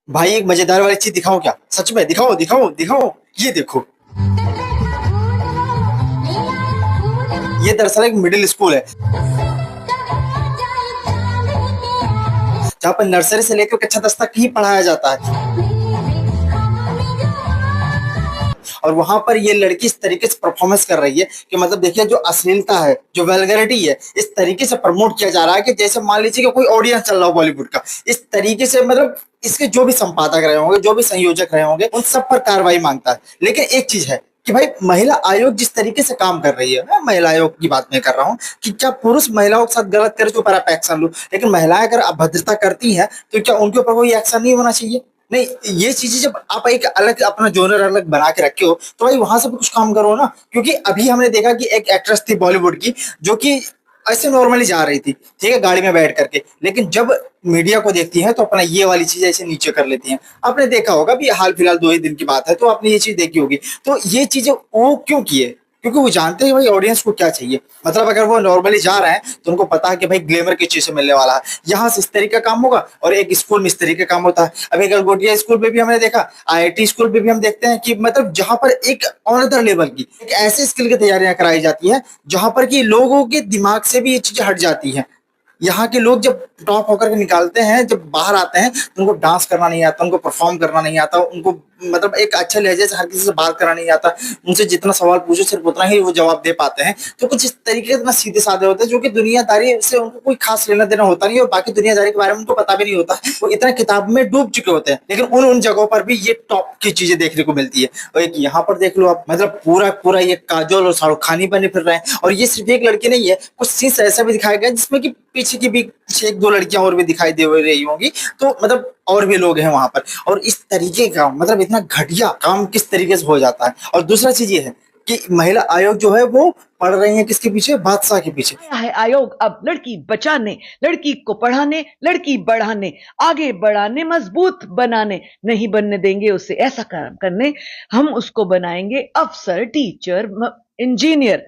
भाई एक मजेदार वाली चीज दिखाऊं क्या? सच में दिखाओ दिखाओ दिखाओ। ये देखो, ये दरअसल एक मिडिल स्कूल है जहाँ पर नर्सरी से लेकर कक्षा 10 तक ही पढ़ाया जाता है। और वहां पर ये लड़की इस तरीके से परफॉर्मेंस कर रही है कि मतलब देखिए, जो अश्लीलता है, जो वल्गैरिटी है, इस तरीके से प्रमोट किया जा रहा है कि जैसे मान लीजिए कि कोई ऑडियंस चल रहा हो बॉलीवुड का। इस तरीके से मतलब इसके जो भी संपादक रहे होंगे, जो भी संयोजक रहे होंगे, उन सब पर कार्रवाई मांगता है। लेकिन एक चीज है कि भाई, महिला आयोग जिस तरीके से काम कर रही है, मैं महिला आयोग की बात नहीं कर रहा हूँ कि क्या पुरुष महिलाओं के साथ गलत करे तो ऊपर आप एक्शन लो, लेकिन महिलाएं अगर अभद्रता करती हैं तो क्या उनके ऊपर कोई एक्शन नहीं होना चाहिए? नहीं, ये चीजें जब आप एक अलग अपना जोनर अलग बना के रखे हो तो भाई वहां से भी कुछ काम करो ना। क्योंकि अभी हमने देखा कि एक एक्ट्रेस थी बॉलीवुड की जो कि ऐसे नॉर्मली जा रही थी, ठीक है, गाड़ी में बैठ करके, लेकिन जब मीडिया को देखती हैं तो अपना ये वाली चीज ऐसे नीचे कर लेती हैं। आपने देखा होगा भी, हाल फिलहाल 2 ही दिन की बात है, तो आपने ये चीज देखी होगी। तो ये चीजें वो क्यों किए? क्योंकि वो जानते हैं भाई ऑडियंस को क्या चाहिए। मतलब अगर वो नॉर्मली जा रहे हैं तो उनको पता है कि भाई ग्लैमर किस चीज से मिलने वाला है, यहाँ से इस तरीके का काम होगा, और एक स्कूल में इस तरीके का काम होता है। अब एक गलगोटिया स्कूल में भी हमने देखा, आईआईटी स्कूल में भी हम देखते हैं कि मतलब जहां पर एक अनदर लेवल की एक ऐसे स्किल की तैयारियां कराई जाती है जहां पर कि लोगों के दिमाग से भी ये चीजें हट जाती हैं। यहाँ के लोग जब टॉप होकर के निकालते हैं, जब बाहर आते हैं, तो उनको डांस करना नहीं आता, उनको परफॉर्म करना नहीं आता, उनको मतलब एक अच्छे लहजे से हर किसी से बात करना नहीं आता। उनसे जितना सवाल पूछो सिर्फ उतना ही वो जवाब दे पाते हैं। तो कुछ इस तरीके से इतना सीधे साधे होते हैं जो कि दुनियादारी से उनको कोई खास लेना देना होता नहीं, और बाकी दुनियादारी के बारे में उनको पता भी नहीं होता। वो इतना किताब में डूब चुके होते हैं, लेकिन उन उन जगहों पर भी ये टॉप की चीजें देखने को मिलती है। और एक यहाँ पर देख लो आप, मतलब पूरा पूरा ये काजोल और शाहरुख खान ही बने फिर रहे हैं। और ये सिर्फ एक लड़की नहीं है, कुछ सीन्स ऐसा भी दिखाया गया जिसमें कि पीछे की भी पीछे एक दो लड़कियां और भी दिखाई दे रही होंगी। तो मतलब और भी लोग हैं वहां पर। और इस तरीके का मतलब इतना घटिया काम किस तरीके से हो जाता है। और दूसरा चीज ये है कि महिला आयोग जो है वो पढ़ रही है किसके पीछे? बादशाह के पीछे। आया है आयोग अब लड़की बचाने, लड़की को पढ़ाने, लड़की बढ़ाने, आगे बढ़ाने, मजबूत बनाने। नहीं बनने देंगे उसे ऐसा काम करने। हम उसको बनाएंगे अफसर, टीचर, इंजीनियर।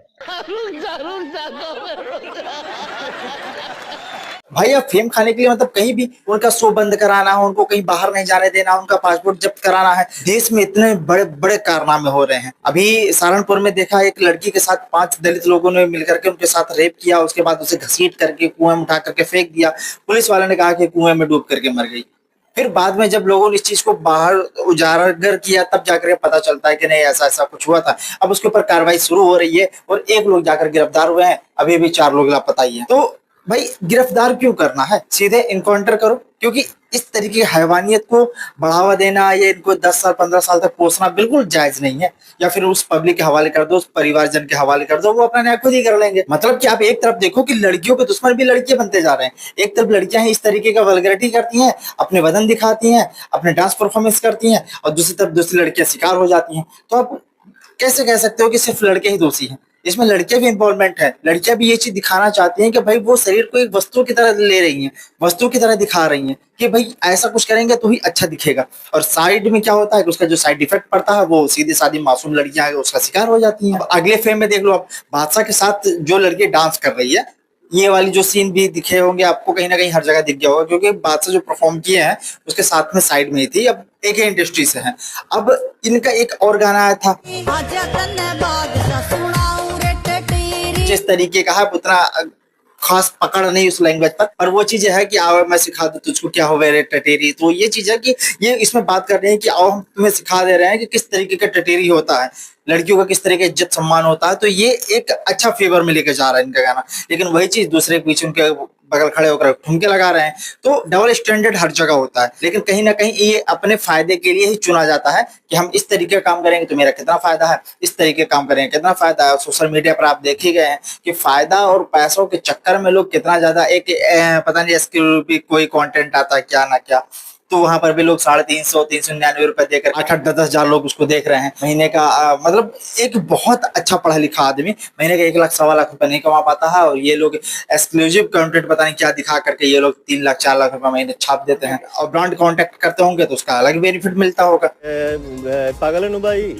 भाई अब फेम खाने के लिए मतलब कहीं भी उनका शो बंद कराना हो, उनको कहीं बाहर नहीं जाने देना, उनका पासपोर्ट जब्त कराना है। देश में इतने बड़े बड़े कारनामे हो रहे हैं। अभी सहारनपुर में देखा, एक लड़की के साथ 5 दलित लोगों ने मिलकर के उनके साथ रेप किया, उसके बाद उसे घसीट करके कुएं में उठा करके फेंक दिया। पुलिस वाले ने कहा कि कुएं में डूब करके मर गई। फिर बाद में जब लोगों ने इस चीज को बाहर उजागर किया, तब जाकर पता चलता है कि नहीं, ऐसा ऐसा कुछ हुआ था। अब उसके ऊपर कार्रवाई शुरू हो रही है और एक लोग जाकर गिरफ्तार हुए हैं, अभी भी 4 लोग लापता ही हैं। तो भाई गिरफ्तार क्यों करना है? सीधे इनकाउंटर करो। क्योंकि इस तरीके की हैवानियत को बढ़ावा देना या इनको 10 साल 15 साल तक पोसना बिल्कुल जायज नहीं है। या फिर उस पब्लिक के हवाले कर दो, उस परिवारजन के हवाले कर दो, वो अपना न्याय खुद ही कर लेंगे। मतलब कि आप एक तरफ देखो कि लड़कियों के दुश्मन भी लड़कियां बनते जा रहे हैं। एक तरफ लड़कियां हैं इस तरीके का वल्गैरिटी करती हैं, अपने बदन दिखाती हैं, अपने डांस परफॉर्मेंस करती हैं, और दूसरी तरफ दूसरी लड़कियां शिकार हो जाती हैं। तो आप कैसे कह सकते हो कि सिर्फ लड़के ही दोषी हैं? इसमें लड़कियां भी इंवॉल्वमेंट है। लड़कियां भी ये चीज दिखाना चाहती हैं कि भाई वो शरीर को एक वस्तु की तरह ले रही हैं, वस्तु की तरह दिखा रही हैं कि भाई ऐसा कुछ करेंगे तो ही अच्छा दिखेगा। और साइड में क्या होता है कि उसका जो साइड इफेक्ट पड़ता है, वो सीधी सादी मासूम लड़कियां आगे उसका शिकार हो जाती हैं। अब अगले फ्रेम में देख लो आप, बादशाह के साथ जो लड़की डांस कर रही है, ये वाली जो सीन भी दिखे होंगे आपको, कहीं ना कहीं हर जगह दिख गया होगा, क्योंकि बादशाह जो परफॉर्म किए हैं उसके साथ में साइड में ही थी। अब एक ही इंडस्ट्री से हैं। अब इनका एक और गाना आया था, जिस तरीके का है उतना खास पकड़ नहीं उस लैंग्वेज पर वो चीज है कि आओ मैं सिखा दूं तुझको क्या हो रे टटेरी। तो ये चीज है कि ये इसमें बात कर रहे हैं कि आओ हम तुम्हें सिखा दे रहे हैं कि किस तरीके का टटेरी होता है, लड़कियों का किस तरह का इज्जत सम्मान होता है। तो ये एक अच्छा फेवर में लेके जा रहा है इनका गाना। लेकिन वही चीज दूसरे के पीछे उनके बगल खड़े होकर ठुमके लगा रहे हैं। तो डबल स्टैंडर्ड हर जगह होता है, लेकिन कहीं ना कहीं ये अपने फायदे के लिए ही चुना जाता है कि हम इस तरीके का काम करेंगे तो मेरा कितना फायदा है, इस तरीके का काम करेंगे कितना फायदा है। सोशल मीडिया पर आप देख ही गए हैं कि फायदा और पैसों के चक्कर में लोग कितना ज्यादा एक पता नहीं इसके कोई कंटेंट आता है क्या ना क्या। तो वहां पर भी लोग 350 399 रुपए देकर 8-10 हजार लोग उसको देख रहे हैं महीने का। मतलब एक बहुत अच्छा पढ़ा लिखा आदमी महीने का 1 लाख 1.25 लाख रुपए नहीं कमा पाता है, और ये लोग एक्सक्लूसिव कंटेंट पता नहीं क्या दिखा करके ये लोग 3 लाख 4 लाख रुपए महीने छाप देते हैं। और ब्रांड कांटेक्ट करते होंगे तो उसका अलग बेनिफिट मिलता होगा। पागल है भाई।